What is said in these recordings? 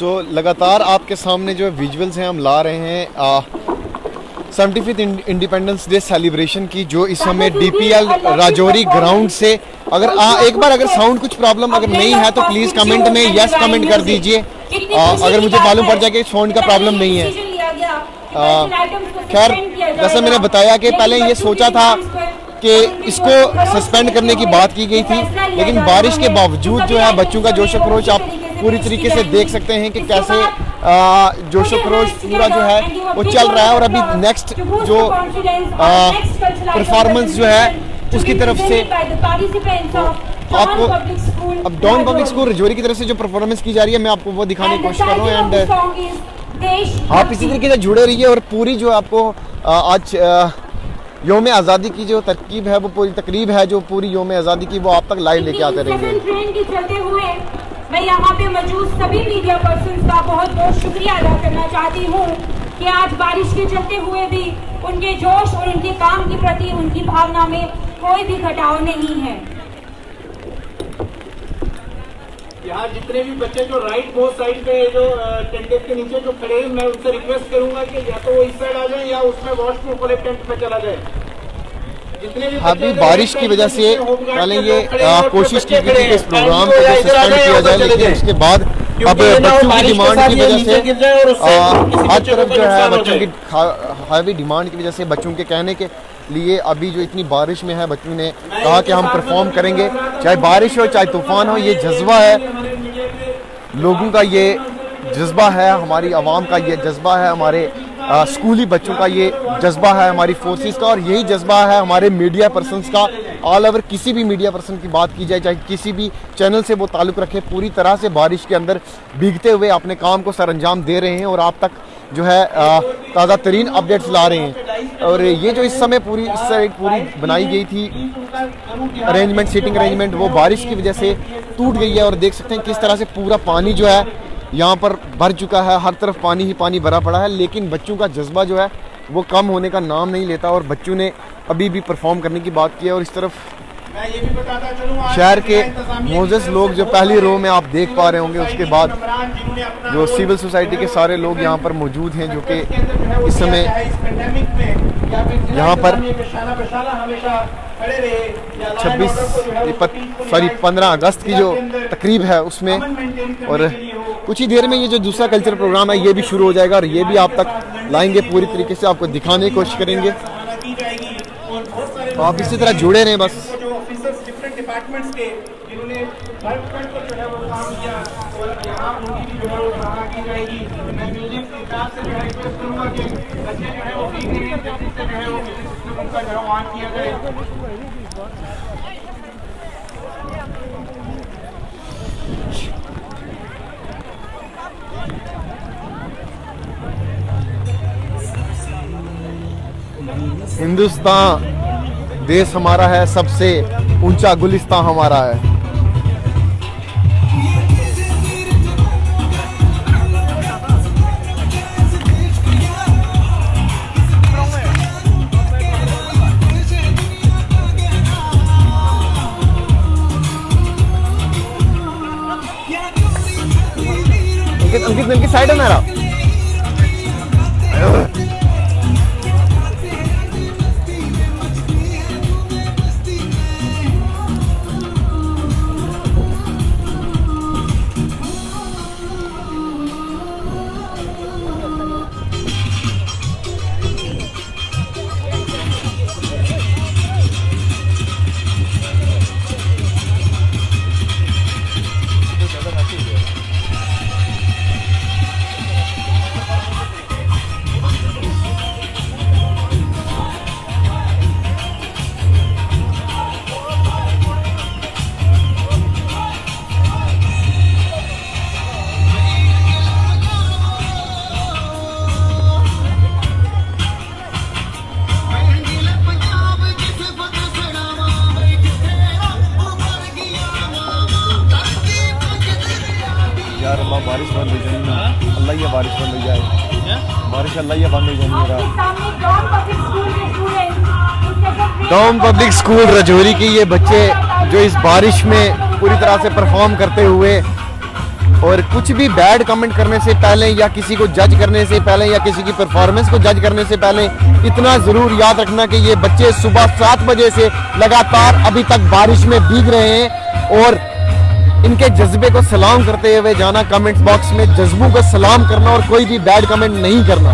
लगातार आपके सामने जो विजुअल्स हैं हम ला रहे हैं 75th इंडिपेंडेंस डे सेलिब्रेशन की, जो इस समय DPL राजौरी ग्राउंड से अगर एक बार अगर साउंड कुछ प्रॉब्लम अगर नहीं है तो प्लीज़ कमेंट में यस कमेंट कर दीजिए। अगर मुझे मालूम पड़ जाए कि साउंड का प्रॉब्लम नहीं है। खैर, जैसे मैंने बताया कि पहले ये सोचा था कि इसको सस्पेंड करने की बात की गई थी, लेकिन बारिश के बावजूद जो है बच्चों का जोश खरोश आप पूरी तरीके से देख सकते हैं कि कैसे जोश खरोश पूरा जो है वो चल रहा है। और अभी नेक्स्ट जो परफॉर्मेंस जो है उसकी तरफ से आपको अब डाउन पब्लिक स्कूल राजौरी की तरफ से जो परफॉर्मेंस की जा रही है मैं आपको वो दिखाने की कोशिश कर रहा हूँ। एंड आप इसी तरीके से जुड़े रहिए और पूरी जो आपको आज योम आज़ादी की जो तरकीब है वो पूरी तकरीब है जो पूरी योम आज़ादी की वो आप तक लाइव लेके आते रहेंगे। मैं यहाँ पे मौजूद सभी मीडिया पर्सन्स का बहुत बहुत शुक्रिया अदा करना चाहती हूँ कि आज बारिश के चलते हुए भी उनके जोश और उनके काम के प्रति उनकी भावना में कोई भी घटाव नहीं है। यहाँ जितने भी बच्चे जो राइट बोथ साइड पे जो टेंट के नीचे जो खड़े हैं, मैं उनसे रिक्वेस्ट करूंगा कि या तो वो इस साइड आ जाए या उसमें वॉशप्रूफ वाले टेंट पे चला जाए। अभी बारिश की वजह से पहले ये कोशिश की गई थी कि इस प्रोग्राम को सस्पेंड किया जाए, लेकिन उसके बाद अब बच्चों की डिमांड की वजह से हर तरफ जो है बच्चों की हावी डिमांड की वजह से बच्चों के कहने के लिए अभी जो इतनी बारिश में है बच्चों ने कहा कि हम परफॉर्म करेंगे, चाहे बारिश हो चाहे तूफान हो। ये जज्बा है लोगों का, ये जज्बा है हमारी आवाम का, ये जज्बा है हमारे स्कूली बच्चों का, ये जज्बा है हमारी फोर्सेस का, और यही जज्बा है हमारे मीडिया पर्सन्स का। ऑल ओवर किसी भी मीडिया पर्सन की बात की जाए, चाहे किसी भी चैनल से वो ताल्लुक़ रखे, पूरी तरह से बारिश के अंदर भीगते हुए अपने काम को सर अंजाम दे रहे हैं और आप तक जो है ताज़ा तरीन अपडेट्स ला रहे हैं। और ये जो इस समय पूरी इस साइड पूरी बनाई गई थी अरेंजमेंट, सीटिंग अरेंजमेंट, वो बारिश की वजह से टूट गई है। और देख सकते हैं किस तरह से पूरा पानी जो है यहाँ पर भर चुका है, हर तरफ पानी ही पानी भरा पड़ा है, लेकिन बच्चों का जज्बा जो है वो कम होने का नाम नहीं लेता और बच्चों ने अभी भी परफॉर्म करने की बात की है। और इस तरफ शहर के मोजस लोग जो पहली रो में आप देख पा रहे होंगे, उसके बाद जो सिविल सोसाइटी के सारे लोग यहाँ पर मौजूद हैं जो कि इस समय यहाँ पर 15 अगस्त की जो तकरीब है उसमें, और कुछ ही देर में ये जो दूसरा कल्चरल प्रोग्राम है ये भी शुरू हो जाएगा और ये भी आप तक लाएंगे, पूरी तरीके से आपको दिखाने की कोशिश करेंगे। तो आप इसी तरह जुड़े रहें बस। डिपार्टमेंट्स के जिन्होंने हर फ्रंट पर जो है वो काम किया और यहाँ उनकी भी जो है वो सराहना की जाएगी। मैं म्यूजिक स्टाफ से जो है रिक्वेस्ट करूँगा कि बच्चे जो है वो फ्री से जो है वो म्यूजिक सिस्टम उनका जो है ऑन किया जाए। हिंदुस्तान देश हमारा है, सबसे ऊंचा गुलिस्तान हमारा है। अंकित अंकित साइड है मेरा। यार अल्लाह बारिश बंद हो जाए ना, अल्लाह ये बारिश बंद हो जाए, बारिश अल्लाह ये बंद हो जाए। डाउन पब्लिक स्कूल राजौरी के ये बच्चे जो इस बारिश में पूरी तरह से परफॉर्म करते हुए और कुछ भी बैड कमेंट करने से पहले या किसी को जज करने से पहले या किसी की परफॉर्मेंस को जज करने से पहले इतना ज़रूर याद रखना कि ये बच्चे सुबह 7 बजे से लगातार अभी तक बारिश में भीग रहे हैं और इनके जज्बे को सलाम करते हुए जाना, कमेंट्स बॉक्स में जज्बों को सलाम करना और कोई भी बैड कमेंट नहीं करना।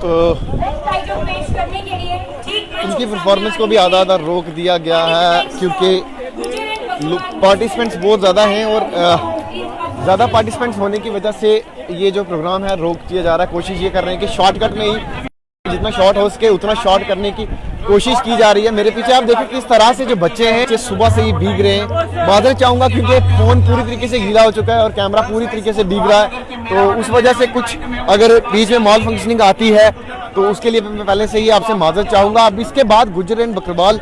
तो उनकी परफॉर्मेंस को भी आधा आधा रोक दिया गया है क्योंकि पार्टिसिपेंट्स बहुत ज़्यादा हैं और ज़्यादा पार्टिसिपेंट्स होने की वजह से ये जो प्रोग्राम है रोक दिया जा रहा है। कोशिश ये कर रहे हैं कि शॉर्टकट में ही जितना शॉर्ट हो सके उतना शॉर्ट करने की कोशिश की जा रही है। मेरे पीछे आप देखो किस तरह से जो बच्चे हैं ये सुबह से ही भीग रहे हैं। माजरत चाहूँगा क्योंकि फ़ोन पूरी तरीके से गीला हो चुका है और कैमरा पूरी तरीके से भीग रहा है, तो उस वजह से कुछ अगर बीच में मॉल फंक्शनिंग आती है तो उसके लिए मैं पहले से ही आपसे माजरत चाहूँगा। अब इसके बाद गुजर एंड बकरवाल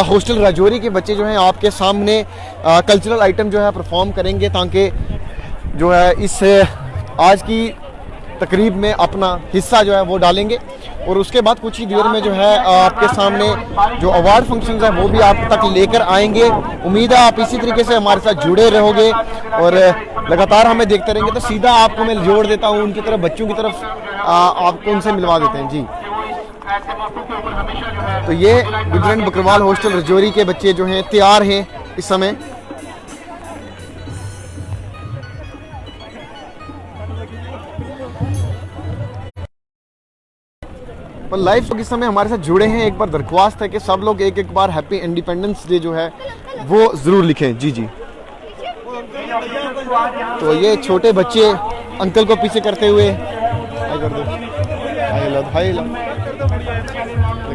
हॉस्टल राजौरी के बच्चे जो हैं आपके सामने कल्चरल आइटम जो है परफॉर्म करेंगे ताकि जो है इस आज की तकरीब में अपना हिस्सा जो है वो डालेंगे और उसके बाद कुछ ही देर में जो है आपके सामने जो अवार्ड फंक्शंस है वो भी आप तक लेकर आएंगे। उम्मीद है आप इसी तरीके से हमारे साथ जुड़े रहोगे और लगातार हमें देखते रहेंगे। तो सीधा आपको मैं जोड़ देता हूँ उनकी तरफ, बच्चों की तरफ आपको उनसे मिलवा देते हैं जी। तो ये गुजर एंड बकरवाल हॉस्टल राजौरी के बच्चे जो हैं तैयार हैं इस समय। पर लाइव तो इस समय हमारे साथ जुड़े हैं। एक बार दरख्वास्त है कि सब लोग एक एक बार हैप्पी इंडिपेंडेंस डे जो है वो ज़रूर लिखें। जी जी। तो ये छोटे बच्चे अंकल को पीछे करते हुए हाय कर दो,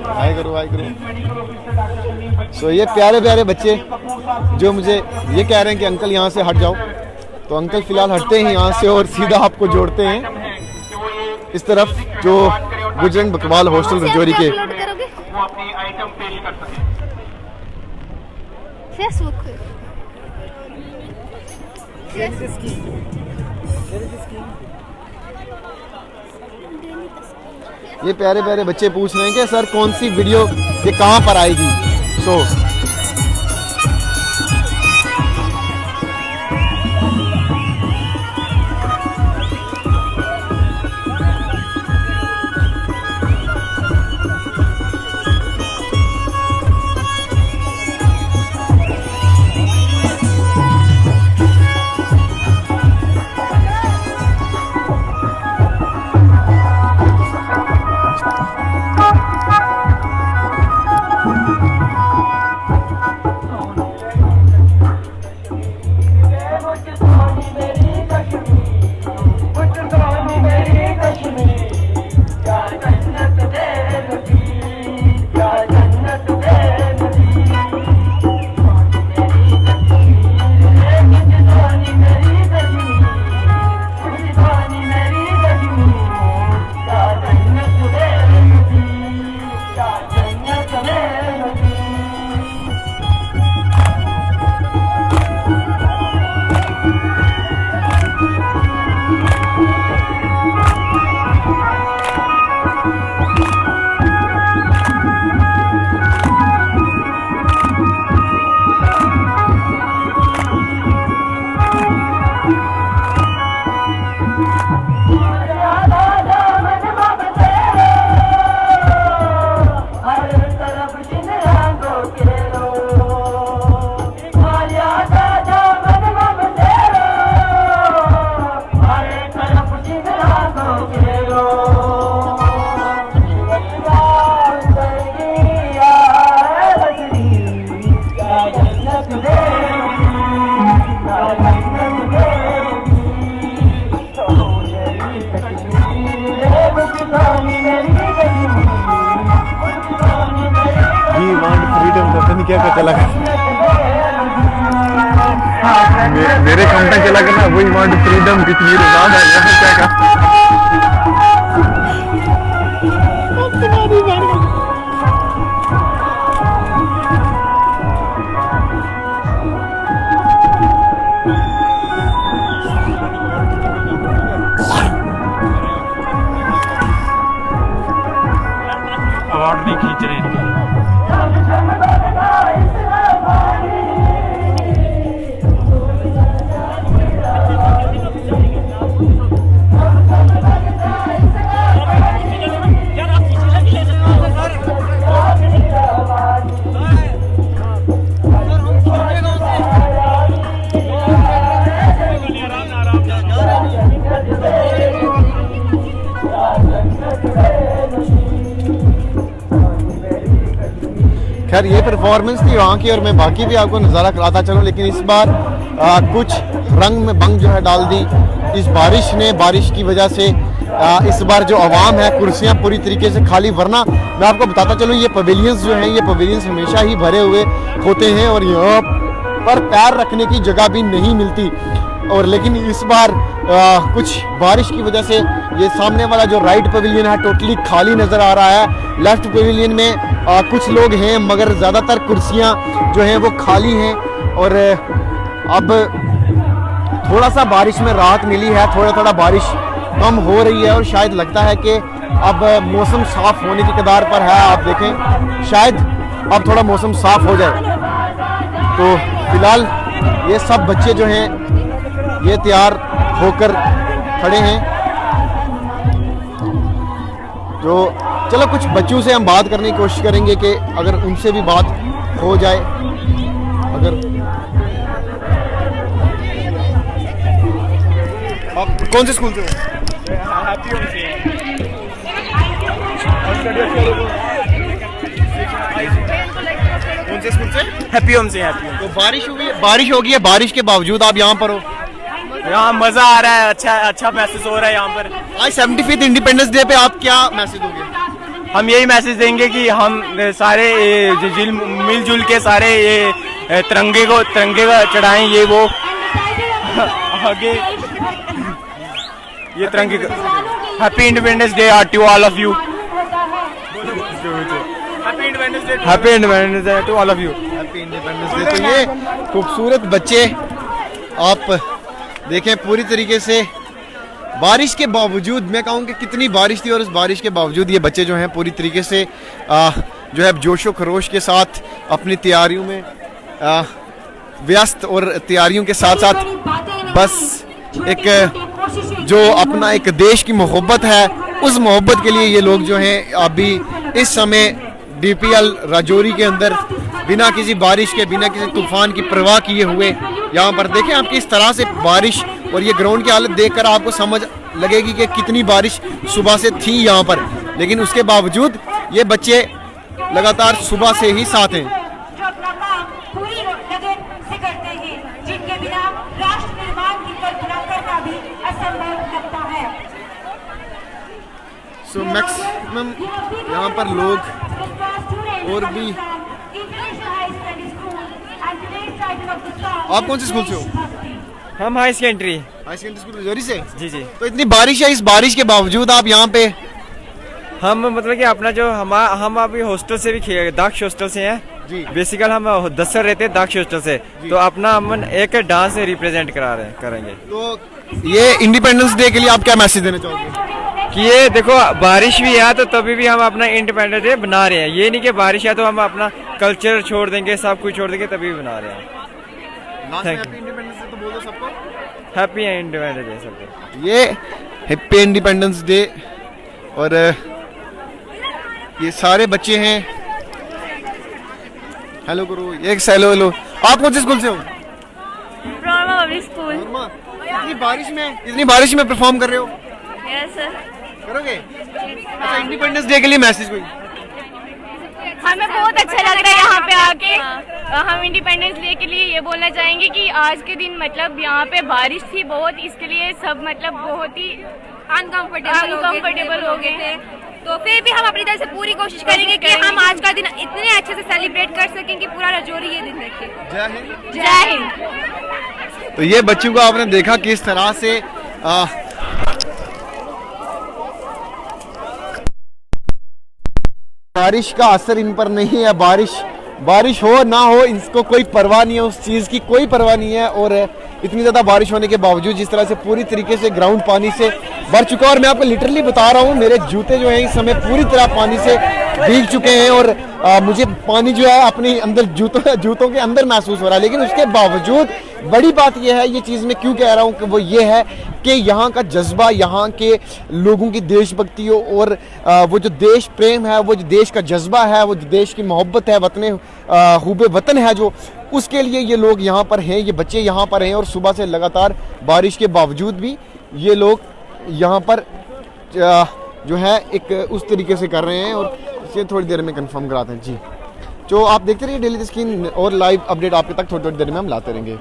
हाय करो, हाय करो। सो ये प्यारे प्यारे बच्चे जो मुझे ये कह रहे हैं कि अंकल यहाँ से हट जाओ, तो अंकल फिलहाल हटते हैं यहाँ से और सीधा आपको जोड़ते हैं इस तरफ जो गुजर एंड बकरवाल हॉस्टल राजौरी के। वो अपनी आइटम पेश कर सके। फेसबुक ये प्यारे प्यारे बच्चे पूछ रहे हैं कि सर कौन सी वीडियो ये कहाँ पर आएगी। सो वांट फ्रीडम, पता नहीं क्या चला मेरे कंटेंट चला करना, वही वांट फ्रीडम कितनी आजाद है क्या का अवार्ड नहीं खींच रहे इनके। खैर ये परफॉर्मेंस थी वहाँ की और मैं बाकी भी आपको नज़ारा कराता चलूँ, लेकिन इस बार कुछ रंग में भंग जो है डाल दी इस बारिश ने। बारिश की वजह से इस बार जो आवाम है कुर्सियाँ पूरी तरीके से खाली, वरना मैं आपको बताता चलूँ ये पवेलियंस जो हैं ये पवेलियंस हमेशा ही भरे हुए होते हैं और यहाँ पर पैर रखने की जगह भी नहीं मिलती। और लेकिन इस बार कुछ बारिश की वजह से ये सामने वाला जो राइट पवेलियन है टोटली खाली नज़र आ रहा है। लेफ्ट पवेलियन में कुछ लोग हैं मगर ज़्यादातर कुर्सियाँ जो हैं वो खाली हैं। और अब थोड़ा सा बारिश में राहत मिली है, थोड़ा बारिश कम हो रही है और शायद लगता है कि अब मौसम साफ़ होने की कगार पर है। आप देखें शायद अब थोड़ा मौसम साफ़ हो जाए। तो फिलहाल ये सब बच्चे जो हैं ये तैयार होकर खड़े हैं। जो चलो कुछ बच्चों से हम बात करने की कोशिश करेंगे कि अगर उनसे भी बात हो जाए। अगर आप कौन से स्कूल से हो? कौन से स्कूल से? हैप्पी होम से। तो बारिश होगी है, बारिश के बावजूद आप यहाँ पर हो? यहाँ मजा आ रहा है, अच्छा महसूस हो रहा है यहाँ पर। आज 75th इंडिपेंडेंस डे पे आप क्या मैसेज दोगे? हम यही मैसेज देंगे कि हम सारे मिलजुल के सारे ये तिरंगे को चढ़ाएं, ये वो आगे ये तिरंगे। Happy independence day to all of you. Happy independence day to all of you. Happy independence day. तो ये खूबसूरत बच्चे आप देखें पूरी तरीके से बारिश के बावजूद, मैं कहूँ कि कितनी बारिश थी और उस बारिश के बावजूद ये बच्चे जो हैं पूरी तरीके से जो है जोशो खरोश के साथ अपनी तैयारियों में व्यस्त और तैयारियों के साथ साथ बस एक जो अपना एक देश की मोहब्बत है उस मोहब्बत के लिए ये लोग जो हैं अभी इस समय DPL राजौरी के अंदर बिना किसी बारिश के बिना किसी तूफान की परवाह किए हुए यहाँ पर देखें आप किस तरह से बारिश और ये ग्राउंड की हालत देखकर आपको समझ लगेगी कि कितनी बारिश सुबह से थी यहाँ पर। लेकिन उसके बावजूद ये बच्चे लगातार सुबह से ही साथ हैं। जो अपना काम पूरी लगन से करते हैं, जिनके बिना राष्ट्र निर्माण की कल्पना करना भी असंभव लगता है। सो मैक्सिमम यहाँ पर लोग और भी। आप कौन से स्कूल से हो? हम हाई सेकेंडरी स्कूल राजौरी से। जी। तो इतनी बारिश है, इस बारिश के बावजूद आप यहाँ पे? हम मतलब कि अपना जो हम अभी हॉस्टल से भी दाक्ष हॉस्टल से हैं जी। बेसिकल हम दसर रहते हैं दाक्ष हॉस्टल से, तो अपना हम एक डांस रिप्रेजेंट करेंगे। तो ये इंडिपेंडेंस डे के लिए आप क्या मैसेज देना चाहोगे? कि ये देखो बारिश भी है तो तभी भी हम अपना इंडिपेंडेंस डे बना रहे हैं। ये नहीं कि बारिश है तो हम अपना कल्चर छोड़ देंगे, सब कुछ छोड़ देंगे, तभी बना रहे हैं। Thank you. तो बोल दो सबको हैप्पी इंडिपेंडेंस डे सबको। ये हैप्पी इंडिपेंडेंस डे। और ये सारे बच्चे हैं। हेलो करो, एक हेलो। आप कौन से स्कूल से हो? स्कूल। इतनी बारिश में परफॉर्म कर रहे हो? Yes sir. करोगे? अच्छा, इंडिपेंडेंस डे के लिए मैसेज कोई? हमें बहुत अच्छा लग रहा है यहाँ पे आके। हम इंडिपेंडेंस डे के लिए ये बोलना चाहेंगे कि आज के दिन मतलब यहाँ पे बारिश थी बहुत, इसके लिए सब मतलब बहुत ही अनकंफर्टेबल हो गए थे। तो फिर भी हम अपनी तरफ से पूरी कोशिश करेंगे कि हम आज का दिन इतने अच्छे से सेलिब्रेट कर सकें कि पूरा रजौरी ये दिन देखे। जय हिंद। जय हिंद। तो ये बच्चों को आपने देखा किस तरह से बारिश का असर इन पर नहीं है। बारिश हो ना हो इसको कोई परवाह नहीं है, उस चीज़ की कोई परवाह नहीं है। और इतनी ज़्यादा बारिश होने के बावजूद जिस तरह से पूरी तरीके से ग्राउंड पानी से भर चुका है, और मैं आपको लिटरली बता रहा हूँ मेरे जूते जो हैं इस समय पूरी तरह पानी से भीग चुके हैं, और मुझे पानी जो है अपने अंदर जूतों के अंदर महसूस हो रहा है। लेकिन उसके बावजूद बड़ी बात यह है, ये चीज़ मैं क्यों कह रहा हूँ कि वो ये है कि यहाँ का जज्बा, यहाँ के लोगों की देशभक्ति और वो जो देश प्रेम है, वो जो देश का जज्बा है, वो जो देश की मोहब्बत है, वतन हुबे वतन है जो, उसके लिए ये लोग यहाँ पर हैं, ये बच्चे यहाँ पर हैं। और सुबह से लगातार बारिश के बावजूद भी ये लोग यहाँ पर जो है एक उस तरीके से कर रहे हैं। और इसे थोड़ी देर में कंफर्म कराते हैं जी। तो आप देखते रहिए डेली द स्क्रीन, और लाइव अपडेट आपके तक थोड़ी देर में हम लाते रहेंगे।